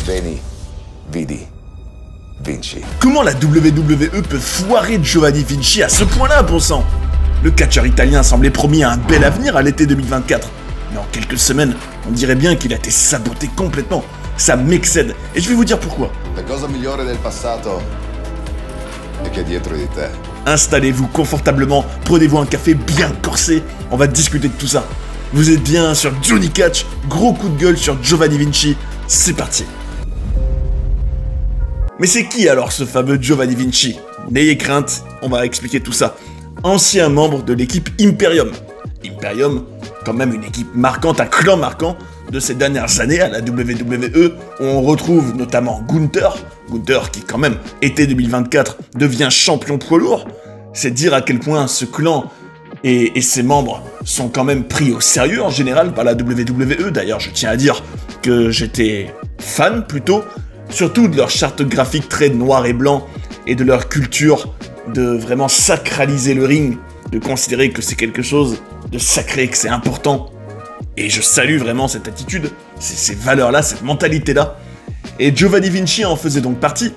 Veni, Vidi, Vinci. Comment la WWE peut foirer Giovanni Vinci à ce point-là, bon sang? Le catcheur italien semblait promis à un bel avenir à l'été 2024. Mais en quelques semaines, on dirait bien qu'il a été saboté complètement. Ça m'excède. Et je vais vous dire pourquoi. La cosa migliore del passato è che è dietro di te. Installez-vous confortablement, prenez-vous un café bien corsé, on va discuter de tout ça. Vous êtes bien sur Johnny Catch, gros coup de gueule sur Giovanni Vinci, c'est parti. Mais c'est qui alors ce fameux Giovanni Vinci? N'ayez crainte, on va expliquer tout ça. Ancien membre de l'équipe Imperium. Imperium, quand même une équipe marquante, un clan marquant de ces dernières années à la WWE, où on retrouve notamment Gunther qui quand même, été 2024, devient champion poids lourd. C'est dire à quel point ce clan et ses membres sont quand même pris au sérieux en général par la WWE. D'ailleurs, je tiens à dire que j'étais fan plutôt, surtout de leur charte graphique très noir et blanc et de leur culture de vraiment sacraliser le ring, de considérer que c'est quelque chose de sacré, que c'est important. Et je salue vraiment cette attitude, ces valeurs-là, cette mentalité-là. Et Giovanni Vinci en faisait donc partie.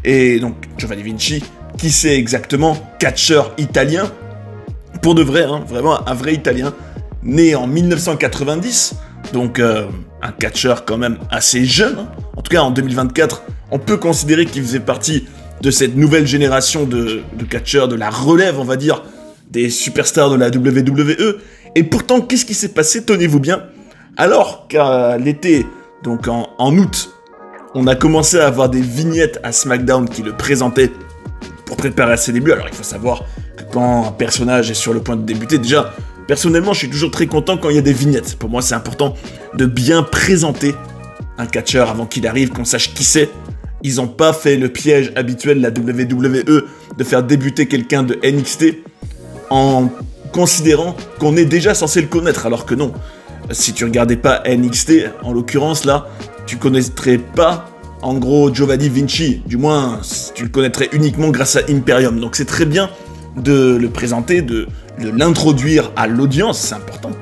Et donc, Giovanni Vinci, qui c'est exactement? Catcheur italien, pour de vrai, hein, vraiment un vrai italien, né en 1990, donc un catcheur quand même assez jeune. Hein. En tout cas, en 2024, on peut considérer qu'il faisait partie de cette nouvelle génération de catcheurs, de la relève, on va dire, des superstars de la WWE. Et pourtant, qu'est-ce qui s'est passé, tenez-vous bien? Alors qu'à l'été, donc en août, on a commencé à avoir des vignettes à SmackDown qui le présentaient pour préparer à ses débuts. Alors il faut savoir que quand un personnage est sur le point de débuter, déjà, personnellement, je suis toujours très content quand il y a des vignettes. Pour moi, c'est important de bien présenter un catcheur avant qu'il arrive, qu'on sache qui c'est. Ils n'ont pas fait le piège habituel de la WWE de faire débuter quelqu'un de NXT en considérant qu'on est déjà censé le connaître, alors que non. Si tu regardais pas NXT, en l'occurrence là, tu connaîtrais pas, en gros, Giovanni Vinci. Du moins, tu le connaîtrais uniquement grâce à Imperium. Donc c'est très bien de le présenter, de l'introduire à l'audience, c'est important.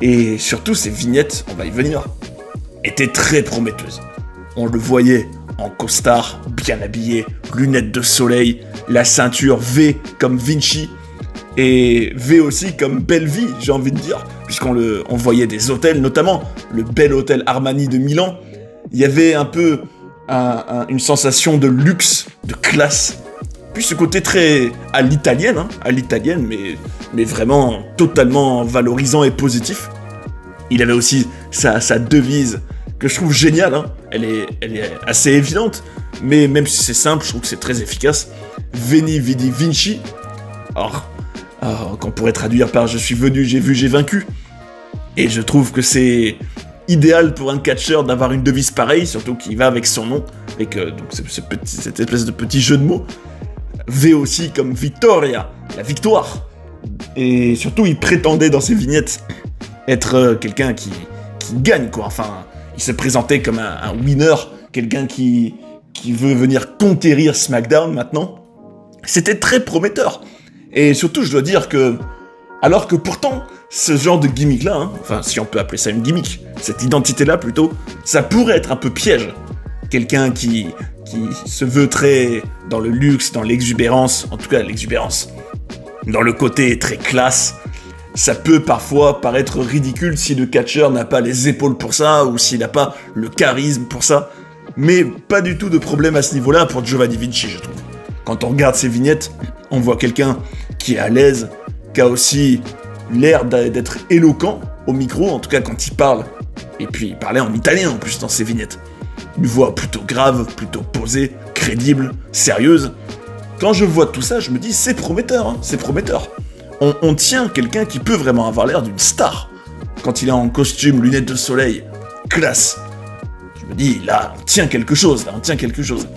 Et surtout, ces vignettes, on va y venir, étaient très prometteuses. On le voyait en costard, bien habillé, lunettes de soleil, la ceinture V comme Vinci, et V aussi comme belle vie, j'ai envie de dire, puisqu'on voyait des hôtels, notamment le bel hôtel Armani de Milan. Il y avait un peu une sensation de luxe, de classe, puis ce côté très à l'italienne, mais vraiment totalement valorisant et positif. Il avait aussi sa devise, que je trouve géniale, hein. Elle est assez évidente, mais même si c'est simple, je trouve que c'est très efficace. Veni, Vidi, Vinci. Or, qu'on pourrait traduire par « je suis venu, j'ai vu, j'ai vaincu ». Et je trouve que c'est idéal pour un catcheur d'avoir une devise pareille, surtout qui va avec son nom, avec donc cette espèce de petit jeu de mots. V aussi comme Vittoria, la victoire. Et surtout, il prétendait dans ses vignettes être quelqu'un qui gagne, quoi. Enfin, il se présentait comme un winner, quelqu'un qui veut venir conquérir SmackDown maintenant. C'était très prometteur. Et surtout, je dois dire que, alors que pourtant, ce genre de gimmick-là, hein, enfin, si on peut appeler ça une gimmick, cette identité-là plutôt, ça pourrait être un peu piège. Quelqu'un qui se veut très dans le luxe, dans l'exubérance, en tout cas l'exubérance, dans le côté très classe, ça peut parfois paraître ridicule si le catcheur n'a pas les épaules pour ça, ou s'il n'a pas le charisme pour ça, mais pas du tout de problème à ce niveau-là pour Giovanni Vinci, je trouve. Quand on regarde ses vignettes, on voit quelqu'un qui est à l'aise, qui a aussi l'air d'être éloquent au micro, en tout cas quand il parle. Et puis il parlait en italien en plus dans ses vignettes. Une voix plutôt grave, plutôt posée, crédible, sérieuse. Quand je vois tout ça, je me dis c'est prometteur, hein, c'est prometteur. On tient quelqu'un qui peut vraiment avoir l'air d'une star. Quand il est en costume, lunettes de soleil, classe. Je me dis là, on tient quelque chose, là, on tient quelque chose.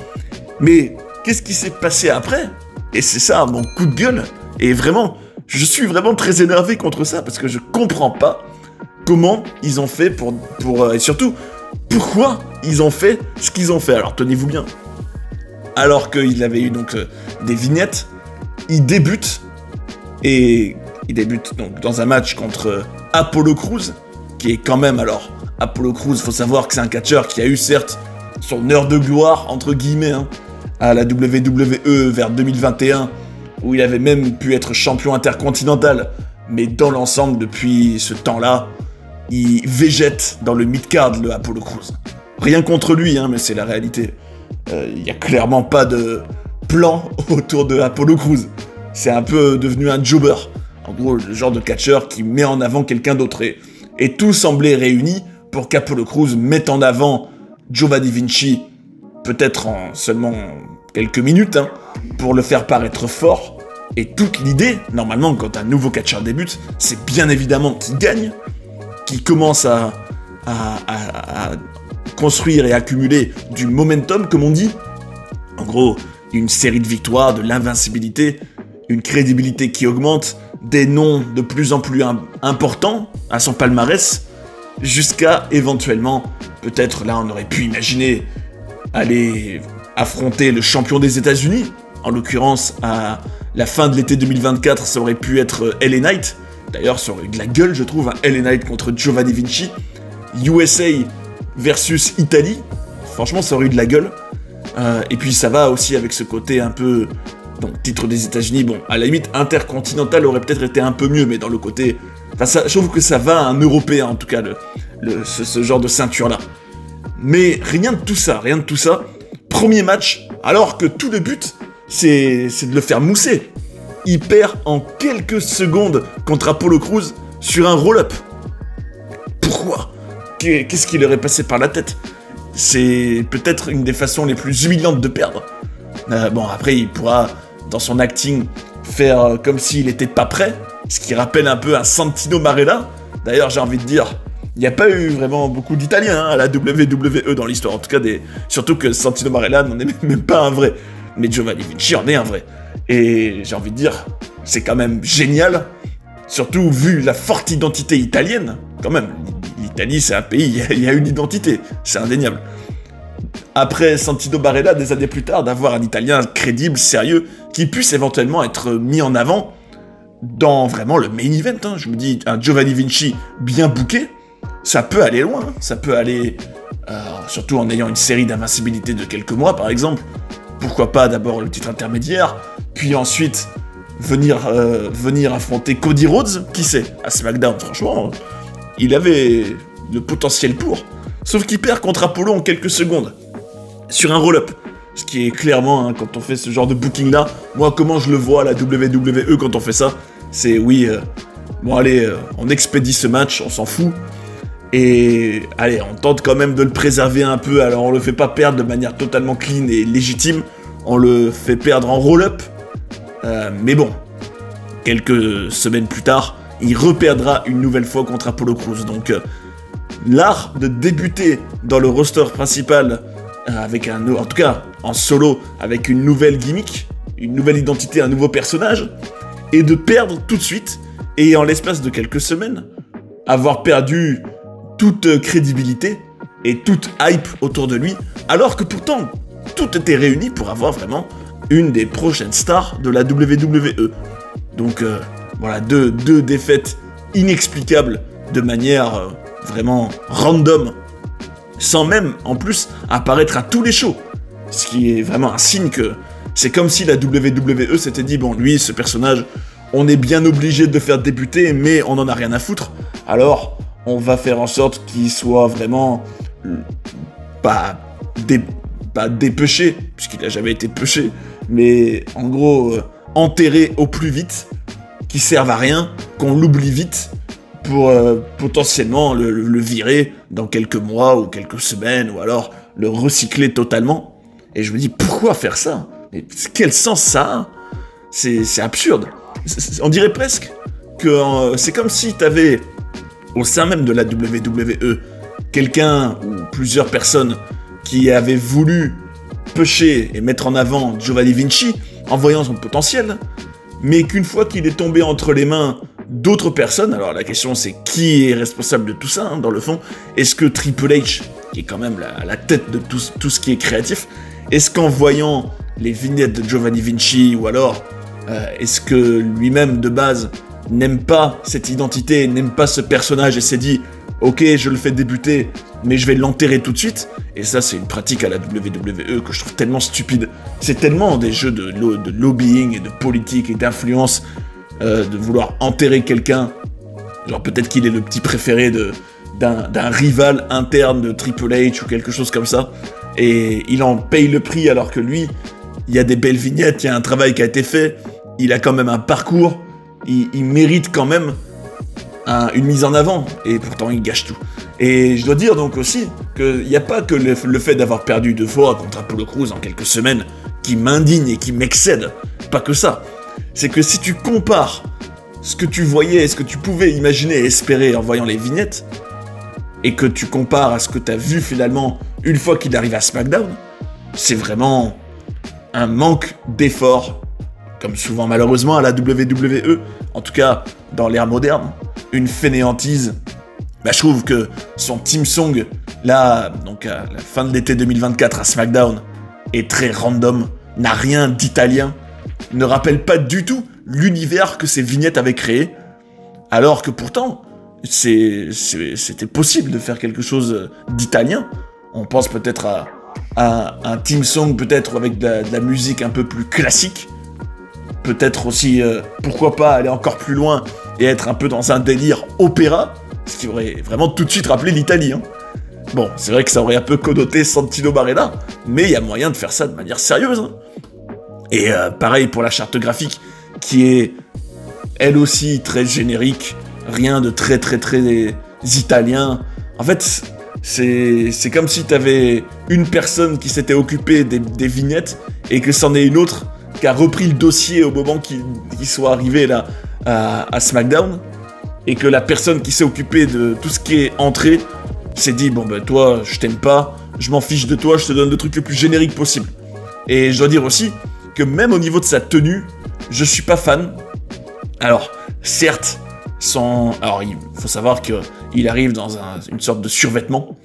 Mais qu'est-ce qui s'est passé après? Et c'est ça, mon coup de gueule. Et vraiment, je suis vraiment très énervé contre ça, parce que je comprends pas comment ils ont fait et surtout, pourquoi ils ont fait ce qu'ils ont fait. Alors, tenez-vous bien. Alors qu'il avait eu donc des vignettes, il débute donc dans un match contre Apollo Crews, qui est quand même, alors, Apollo Crews, faut savoir que c'est un catcheur qui a eu certes son heure de gloire, entre guillemets, hein, à la WWE vers 2021, où il avait même pu être champion intercontinental. Mais dans l'ensemble, depuis ce temps-là, il végète dans le mid-card, le Apollo Crews. Rien contre lui, hein, mais c'est la réalité. Il n'y a clairement pas de plan autour de Apollo Crews. C'est un peu devenu un jobber. En gros, le genre de catcheur qui met en avant quelqu'un d'autre. Et tout semblait réuni pour qu'Apollo Crews mette en avant Giovanni Vinci, peut-être en seulement quelques minutes, hein, pour le faire paraître fort. Et toute l'idée, normalement, quand un nouveau catcheur débute, c'est bien évidemment qu'il gagne, qu'il commence à construire et accumuler du momentum, comme on dit. En gros, une série de victoires, de l'invincibilité, une crédibilité qui augmente, des noms de plus en plus importants à son palmarès, jusqu'à éventuellement, peut-être là on aurait pu imaginer, aller affronter le champion des États-Unis. En l'occurrence, à la fin de l'été 2024, ça aurait pu être LA Knight. D'ailleurs, ça aurait eu de la gueule, je trouve, un LA Knight contre Giovanni Vinci. USA versus Italie. Franchement, ça aurait eu de la gueule. Et puis, ça va aussi avec ce côté un peu... Donc, titre des États-Unis, bon, à la limite, intercontinental aurait peut-être été un peu mieux, mais dans le côté... Enfin, ça, je trouve que ça va à un Européen, en tout cas, ce genre de ceinture-là. Mais rien de tout ça, rien de tout ça. Premier match, alors que tout le but, c'est de le faire mousser. Il perd en quelques secondes contre Apollo Crews sur un roll-up. Pourquoi ? Qu'est-ce qui leur est passé par la tête ? C'est peut-être une des façons les plus humiliantes de perdre. Bon, après, il pourra, dans son acting, faire comme s'il n'était pas prêt, ce qui rappelle un peu un Santino Marella. D'ailleurs, j'ai envie de dire, il n'y a pas eu vraiment beaucoup d'Italiens à la WWE dans l'histoire. En tout cas, surtout que Santino Marella n'en est même pas un vrai. Mais Giovanni Vinci en est un vrai. Et j'ai envie de dire, c'est quand même génial, surtout vu la forte identité italienne. Quand même, l'Italie, c'est un pays, il y a une identité, c'est indéniable. Après Santino Marella, des années plus tard, d'avoir un Italien crédible, sérieux, qui puisse éventuellement être mis en avant dans vraiment le main event. Hein. Je me dis, un Giovanni Vinci bien booké, ça peut aller loin, hein. Ça peut aller, surtout en ayant une série d'invincibilité de quelques mois, par exemple. Pourquoi pas d'abord le titre intermédiaire, puis ensuite venir affronter Cody Rhodes, qui sait, à SmackDown, franchement, il avait le potentiel pour. Sauf qu'il perd contre Apollo en quelques secondes, sur un roll-up. Ce qui est clairement, hein, quand on fait ce genre de booking-là, moi, comment je le vois à la WWE quand on fait ça, c'est oui, bon allez, on expédie ce match, on s'en fout, et allez, on tente quand même de le préserver un peu, alors on le fait pas perdre de manière totalement clean et légitime, on le fait perdre en roll-up, mais bon, quelques semaines plus tard, il reperdra une nouvelle fois contre Apollo Crews, donc l'art de débuter dans le roster principal, avec en tout cas en solo, avec une nouvelle gimmick, une nouvelle identité, un nouveau personnage, et de perdre tout de suite, et en l'espace de quelques semaines, avoir perdu toute crédibilité et toute hype autour de lui, alors que pourtant, tout était réuni pour avoir vraiment une des prochaines stars de la WWE. Donc voilà, deux défaites inexplicables de manière vraiment random, sans même, en plus, apparaître à tous les shows. Ce qui est vraiment un signe que c'est comme si la WWE s'était dit, bon, lui, ce personnage, on est bien obligé de le faire débuter, mais on en a rien à foutre, alors on va faire en sorte qu'il soit vraiment pas dépeuché, puisqu'il n'a jamais été peuché, mais en gros enterré au plus vite, qui serve à rien, qu'on l'oublie vite, pour potentiellement le virer dans quelques mois ou quelques semaines, ou alors le recycler totalement. Et je me dis, pourquoi faire ça ? Mais quel sens ça a ? C'est absurde. On dirait presque que c'est comme si t'avais, au sein même de la WWE, quelqu'un ou plusieurs personnes qui avaient voulu pusher et mettre en avant Giovanni Vinci en voyant son potentiel, mais qu'une fois qu'il est tombé entre les mains d'autres personnes, alors la question c'est qui est responsable de tout ça, hein, dans le fond, est-ce que Triple H, qui est quand même la tête de tout ce qui est créatif, est-ce qu'en voyant les vignettes de Giovanni Vinci, ou alors est-ce que lui-même de base n'aime pas cette identité, n'aime pas ce personnage et s'est dit ok, je le fais débuter, mais je vais l'enterrer tout de suite. Et ça, c'est une pratique à la WWE que je trouve tellement stupide. C'est tellement des jeux de lobbying et de politique et d'influence de vouloir enterrer quelqu'un. Genre peut-être qu'il est le petit préféré d'un rival interne de Triple H ou quelque chose comme ça. Et il en paye le prix alors que lui, il y a des belles vignettes, il y a un travail qui a été fait, il a quand même un parcours, il mérite quand même une mise en avant, et pourtant il gâche tout. Et je dois dire donc aussi qu'il n'y a pas que le fait d'avoir perdu 2 fois contre Apollo Crews en quelques semaines qui m'indigne et qui m'excède, pas que ça. C'est que si tu compares ce que tu voyais, ce que tu pouvais imaginer et espérer en voyant les vignettes, et que tu compares à ce que tu as vu finalement une fois qu'il arrive à SmackDown, c'est vraiment un manque d'effort, comme souvent malheureusement à la WWE, en tout cas dans l'ère moderne, une fainéantise. Bah, je trouve que son team song, là, donc à la fin de l'été 2024 à SmackDown, est très random, n'a rien d'italien, ne rappelle pas du tout l'univers que ces vignettes avaient créé, alors que pourtant, c'était possible de faire quelque chose d'italien. On pense peut-être à un team song, peut-être avec de la musique un peu plus classique, peut-être aussi, pourquoi pas aller encore plus loin et être un peu dans un délire opéra, ce qui aurait vraiment tout de suite rappelé l'Italie. Hein. Bon, c'est vrai que ça aurait un peu connoté Santino Marella, mais il y a moyen de faire ça de manière sérieuse. Hein. Et pareil pour la charte graphique, qui est elle aussi très générique, rien de très italien. En fait, c'est comme si t'avais une personne qui s'était occupée des vignettes et que c'en est une autre qui a repris le dossier au moment qu'il soit arrivé là à SmackDown, et que la personne qui s'est occupée de tout ce qui est entrée s'est dit bon ben toi je t'aime pas, je m'en fiche de toi, je te donne le truc le plus générique possible. Et je dois dire aussi que même au niveau de sa tenue, je suis pas fan. Alors certes, alors il faut savoir qu'il arrive dans une sorte de survêtement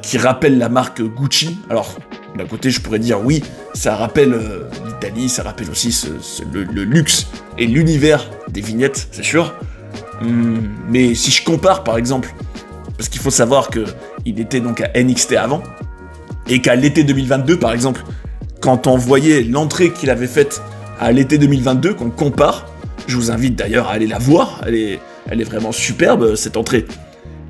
qui rappelle la marque Gucci. Alors d'un côté je pourrais dire oui, ça rappelle l'Italie, ça rappelle aussi le luxe et l'univers des vignettes, c'est sûr. Mais si je compare par exemple, parce qu'il faut savoir qu'il était donc à NXT avant, et qu'à l'été 2022 par exemple, quand on voyait l'entrée qu'il avait faite à l'été 2022, qu'on compare, je vous invite d'ailleurs à aller la voir, elle est vraiment superbe cette entrée,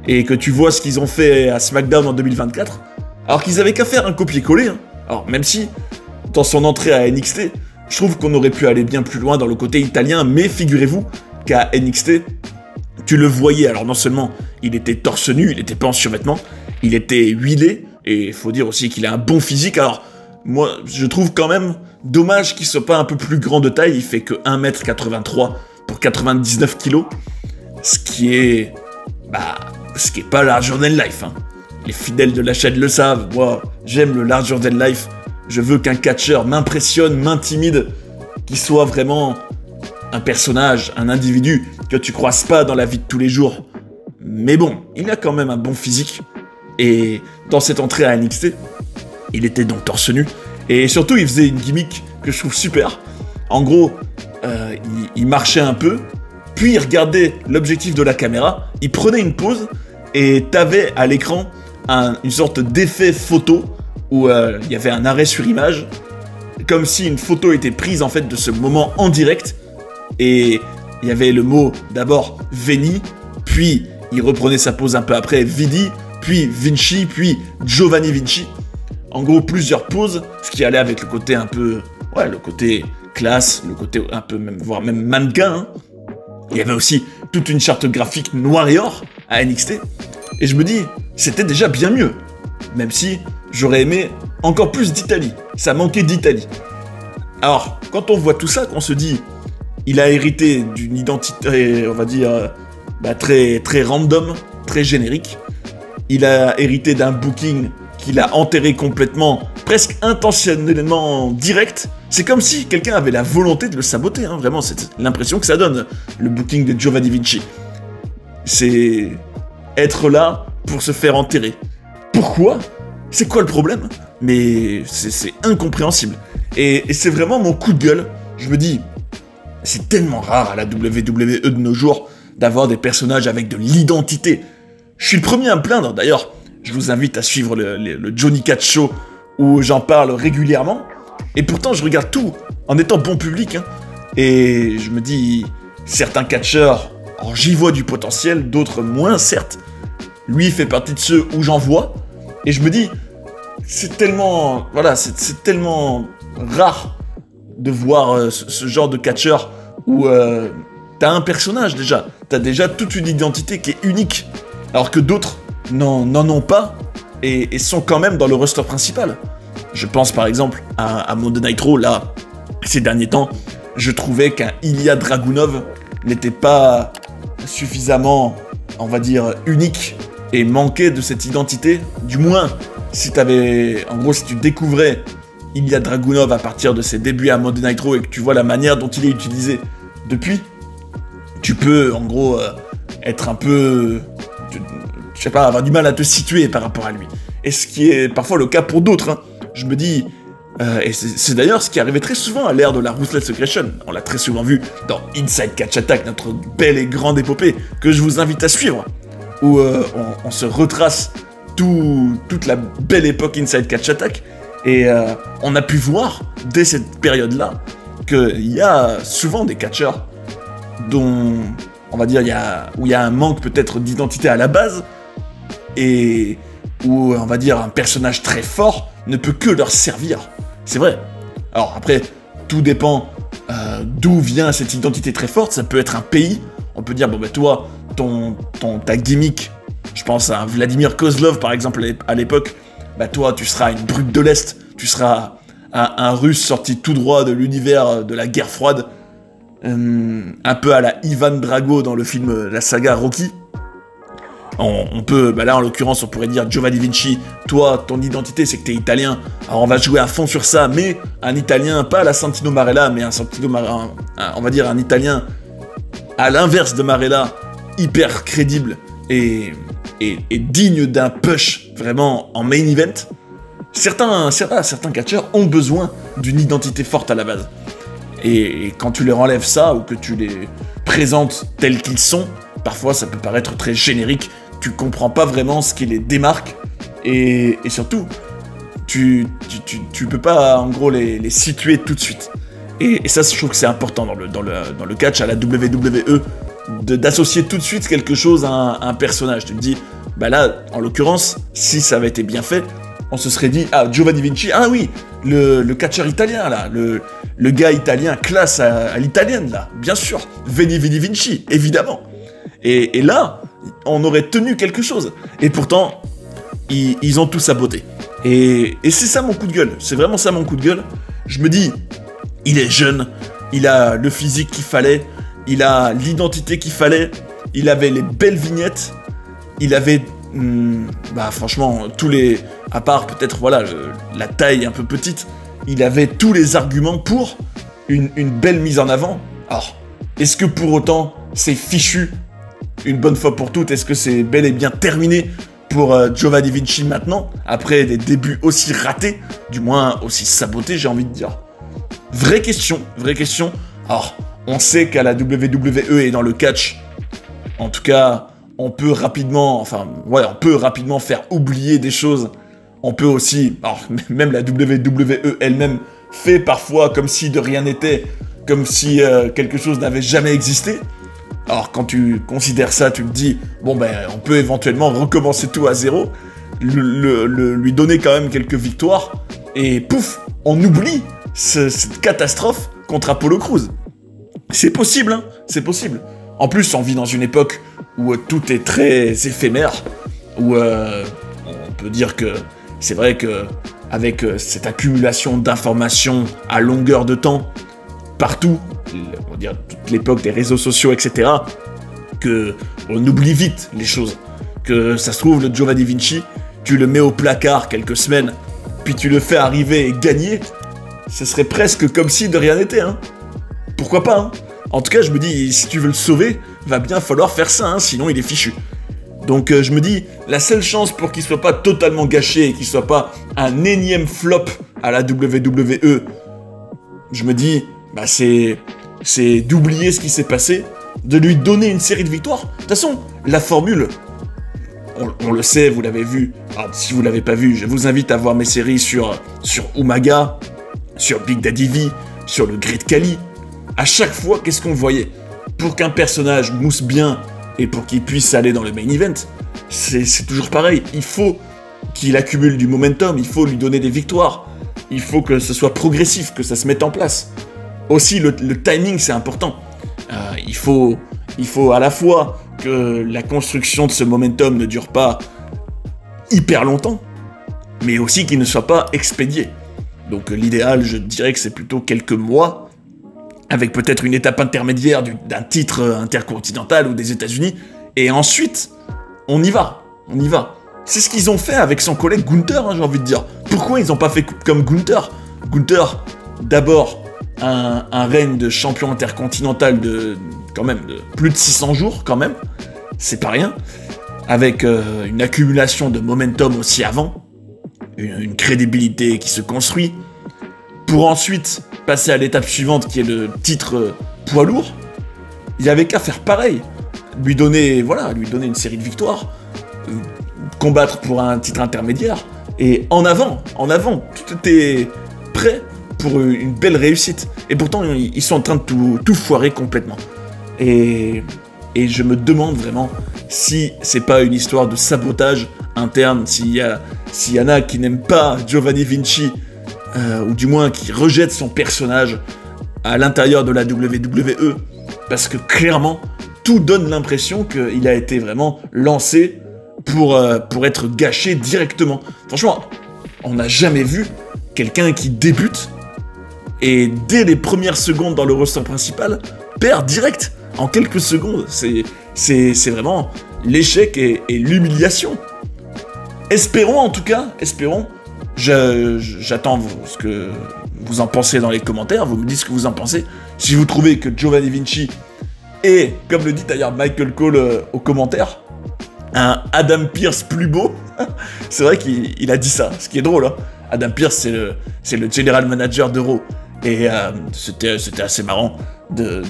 et que tu vois ce qu'ils ont fait à SmackDown en 2024, alors qu'ils avaient qu'à faire un copier-coller, hein. Alors même si, dans son entrée à NXT, je trouve qu'on aurait pu aller bien plus loin dans le côté italien, mais figurez-vous qu'à NXT, tu le voyais, alors non seulement il était torse nu, il était pas en survêtement, il était huilé, et il faut dire aussi qu'il a un bon physique. Alors moi je trouve quand même dommage qu'il soit pas un peu plus grand de taille, il fait que 1m83 pour 99 kg, ce qui est pas larger than life, hein. Les fidèles de la chaîne le savent, moi j'aime le larger than life, je veux qu'un catcheur m'impressionne, m'intimide, qu'il soit vraiment un personnage, un individu que tu croises pas dans la vie de tous les jours. Mais bon, il a quand même un bon physique. Et dans cette entrée à NXT, il était donc torse nu. Et surtout, il faisait une gimmick que je trouve super. En gros, il marchait un peu, puis il regardait l'objectif de la caméra, il prenait une pause, et t'avais à l'écran une sorte d'effet photo où il y avait un arrêt sur image, comme si une photo était prise en fait de ce moment en direct. Et il y avait le mot d'abord Veni, puis il reprenait sa pose un peu après Vidi, puis Vinci, puis Giovanni Vinci. En gros, plusieurs pauses, ce qui allait avec le côté un peu, le côté classe, le côté un peu voire même mannequin. Hein. Il y avait aussi toute une charte graphique noir et or à NXT. Et je me dis, c'était déjà bien mieux. Même si j'aurais aimé encore plus d'Italie. Ça manquait d'Italie. Alors, quand on voit tout ça, qu'on se dit, il a hérité d'une identité, on va dire, très random, très générique. Il a hérité d'un booking qu'il a enterré complètement, presque intentionnellement direct. C'est comme si quelqu'un avait la volonté de le saboter, hein. Vraiment, c'est l'impression que ça donne, le booking de Giovanni Vinci. C'est être là pour se faire enterrer. Pourquoi ? C'est quoi le problème ? Mais c'est incompréhensible. Et c'est vraiment mon coup de gueule. Je me dis, c'est tellement rare à la WWE de nos jours d'avoir des personnages avec de l'identité. Je suis le premier à me plaindre, d'ailleurs. Je vous invite à suivre le Johnny Catch Show où j'en parle régulièrement. Et pourtant, je regarde tout en étant bon public. Hein. Et je me dis, certains catcheurs, alors j'y vois du potentiel, d'autres moins, certes. Lui fait partie de ceux où j'en vois. Et je me dis, c'est tellement, voilà, c'est tellement rare de voir ce genre de catcheur où t'as un personnage déjà. T'as déjà toute une identité qui est unique. Alors que d'autres n'en ont pas et sont quand même dans le roster principal. Je pense par exemple à Monday Night Raw, là, ces derniers temps, je trouvais qu'un Ilya Dragunov n'était pas suffisamment, on va dire, unique et manquait de cette identité. Du moins, si tu découvrais Ilya Dragunov à partir de ses débuts à Monday Night Raw et que tu vois la manière dont il est utilisé depuis, tu peux, en gros, être un peu... je sais pas, avoir du mal à te situer par rapport à lui. Et ce qui est parfois le cas pour d'autres, hein. Je me dis... et c'est d'ailleurs ce qui arrivait très souvent à l'ère de la Ruthless Aggression. On l'a très souvent vu dans Inside Catch Attack, notre belle et grande épopée, que je vous invite à suivre, où on se retrace toute la belle époque Inside Catch Attack, et on a pu voir, dès cette période-là, qu'il y a souvent des catcheurs dont, on va dire, où il y a un manque peut-être d'identité à la base, et où, on va dire, un personnage très fort ne peut que leur servir. C'est vrai. Alors après, tout dépend d'où vient cette identité très forte. Ça peut être un pays. On peut dire, bon ben toi, ta gimmick, je pense à Vladimir Kozlov par exemple à l'époque, bah toi tu seras une brute de l'Est, tu seras un Russe sorti tout droit de l'univers de la guerre froide, un peu à la Ivan Drago dans le film, la saga Rocky. On peut, bah là en l'occurrence on pourrait dire Giovanni Vinci, toi ton identité c'est que t'es italien, alors on va jouer à fond sur ça, mais un italien, pas à la Santino Marella, mais on va dire un italien à l'inverse de Marella, hyper crédible et digne d'un push vraiment en main event. Certains catcheurs ont besoin d'une identité forte à la base. Et quand tu leur enlèves ça, ou que tu les présentes tels qu'ils sont, parfois ça peut paraître très générique, tu comprends pas vraiment ce qui les démarque, et surtout, tu peux pas en gros les situer tout de suite. Et ça, je trouve que c'est important dans le catch, à la WWE, d'associer tout de suite quelque chose à un personnage. Tu te dis, bah là, en l'occurrence, si ça avait été bien fait, on se serait dit, ah, Giovanni Vinci, ah oui, le catcheur italien, là, le gars italien classe à l'italienne, là, bien sûr, Veni Vinci, évidemment. Et là, on aurait tenu quelque chose. Et pourtant, ils ont tout saboté. Et c'est ça mon coup de gueule, c'est vraiment ça mon coup de gueule. Je me dis, il est jeune, il a le physique qu'il fallait, il a l'identité qu'il fallait, il avait les belles vignettes, il avait, franchement, à part peut-être, voilà, la taille un peu petite, il avait tous les arguments pour une belle mise en avant. Alors, est-ce que pour autant, c'est fichu une bonne fois pour toutes? Est-ce que c'est bel et bien terminé pour Giovanni Vinci maintenant, après des débuts aussi ratés, du moins aussi sabotés, j'ai envie de dire? Vraie question. Alors, on sait qu'à la WWE et dans le catch, en tout cas, on peut rapidement faire oublier des choses. On peut aussi, alors même la WWE elle-même fait parfois comme si de rien n'était, comme si quelque chose n'avait jamais existé. Alors quand tu considères ça, tu te dis, bon ben on peut éventuellement recommencer tout à zéro, lui donner quand même quelques victoires, et pouf, on oublie cette catastrophe contre Apollo Crews. C'est possible, hein, c'est possible. En plus, on vit dans une époque où tout est très éphémère, où on peut dire que c'est vrai que avec cette accumulation d'informations à longueur de temps, partout, on va dire toute l'époque des réseaux sociaux, etc., que on oublie vite les choses. Que ça se trouve, le Giovanni Vinci, tu le mets au placard quelques semaines, puis tu le fais arriver et gagner, ce serait presque comme si de rien n'était, hein. Pourquoi pas, hein. En tout cas, je me dis, si tu veux le sauver, va bien falloir faire ça, hein, sinon il est fichu. Donc je me dis, la seule chance pour qu'il soit pas totalement gâché et qu'il soit pas un énième flop à la WWE, je me dis, bah c'est d'oublier ce qui s'est passé, de lui donner une série de victoires. De toute façon, la formule, on le sait, vous l'avez vu. Alors, si vous l'avez pas vu, je vous invite à voir mes séries sur Umaga, sur Big Daddy V, sur le Great Khali. À chaque fois, qu'est-ce qu'on voyait? Pour qu'un personnage mousse bien et pour qu'il puisse aller dans le main event, c'est toujours pareil. Il faut qu'il accumule du momentum, il faut lui donner des victoires. Il faut que ce soit progressif, que ça se mette en place. Aussi, le timing, c'est important. Il faut à la fois que la construction de ce momentum ne dure pas hyper longtemps, mais aussi qu'il ne soit pas expédié. Donc l'idéal, je dirais que c'est plutôt quelques mois, avec peut-être une étape intermédiaire d'un titre intercontinental ou des États-Unis, et ensuite, on y va. C'est ce qu'ils ont fait avec son collègue Gunther, hein, j'ai envie de dire. Pourquoi ils n'ont pas fait comme Gunther? Gunther, d'abord, un règne de champion intercontinental de plus de 600 jours, quand même. C'est pas rien. Avec une accumulation de momentum aussi avant. Une crédibilité qui se construit. Pour ensuite passer à l'étape suivante, qui est le titre poids lourd. Il n'y avait qu'à faire pareil. Lui donner une série de victoires. Combattre pour un titre intermédiaire, et en avant, tout était prêt pour une belle réussite. Et pourtant, ils sont en train de tout foirer complètement. Et je me demande vraiment si c'est pas une histoire de sabotage interne, s'il y en a qui n'aiment pas Giovanni Vinci, ou du moins qui rejettent son personnage à l'intérieur de la WWE, parce que clairement, tout donne l'impression qu'il a été vraiment lancé pour être gâché directement. Franchement, on n'a jamais vu quelqu'un qui débute et dès les premières secondes dans le roster principal, perd direct, en quelques secondes. C'est vraiment l'échec et l'humiliation. Espérons en tout cas, j'attends ce que vous en pensez dans les commentaires, vous me dites ce que vous en pensez. Si vous trouvez que Giovanni Vinci est, comme le dit d'ailleurs Michael Cole aux commentaires, un Adam Pearce plus beau, c'est vrai qu'il a dit ça, ce qui est drôle, hein. Adam Pearce, c'est le general manager de Raw, et c'était assez marrant de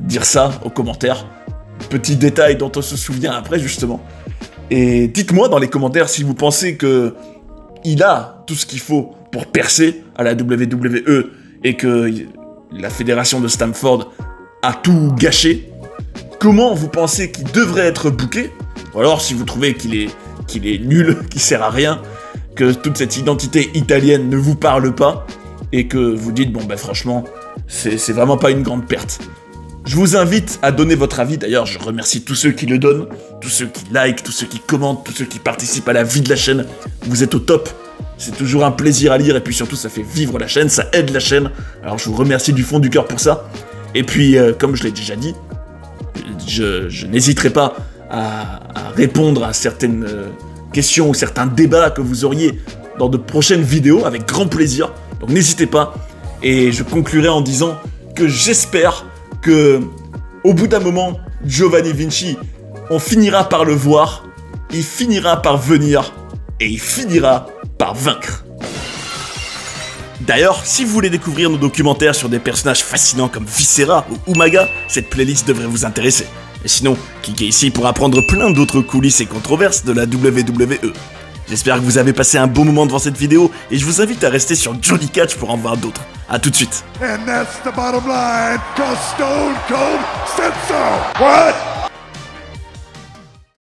dire ça aux commentaires. Petit détail dont on se souvient après, justement. Et dites-moi dans les commentaires si vous pensez que il a tout ce qu'il faut pour percer à la WWE, et que la fédération de Stamford a tout gâché. Comment vous pensez qu'il devrait être booké? Ou alors si vous trouvez qu'il est nul, qu'il sert à rien, que toute cette identité italienne ne vous parle pas, et que vous dites, bon ben franchement, c'est vraiment pas une grande perte. Je vous invite à donner votre avis, d'ailleurs je remercie tous ceux qui le donnent, tous ceux qui likent, tous ceux qui commentent, tous ceux qui participent à la vie de la chaîne, vous êtes au top, c'est toujours un plaisir à lire, et puis surtout ça fait vivre la chaîne, ça aide la chaîne, alors je vous remercie du fond du cœur pour ça, et puis comme je l'ai déjà dit, je n'hésiterai pas à répondre à certaines questions ou certains débats que vous auriez dans de prochaines vidéos avec grand plaisir. Donc n'hésitez pas. Et je conclurai en disant que j'espère que au bout d'un moment, Giovanni Vinci, on finira par le voir, il finira par venir et il finira par vaincre. D'ailleurs, si vous voulez découvrir nos documentaires sur des personnages fascinants comme Viscera ou Umaga, cette playlist devrait vous intéresser. Et sinon, cliquez ici pour apprendre plein d'autres coulisses et controverses de la WWE. J'espère que vous avez passé un bon moment devant cette vidéo, et je vous invite à rester sur Johnny Catch pour en voir d'autres. A tout de suite. And that's the bottom line, 'cause Stone Cold said so. What?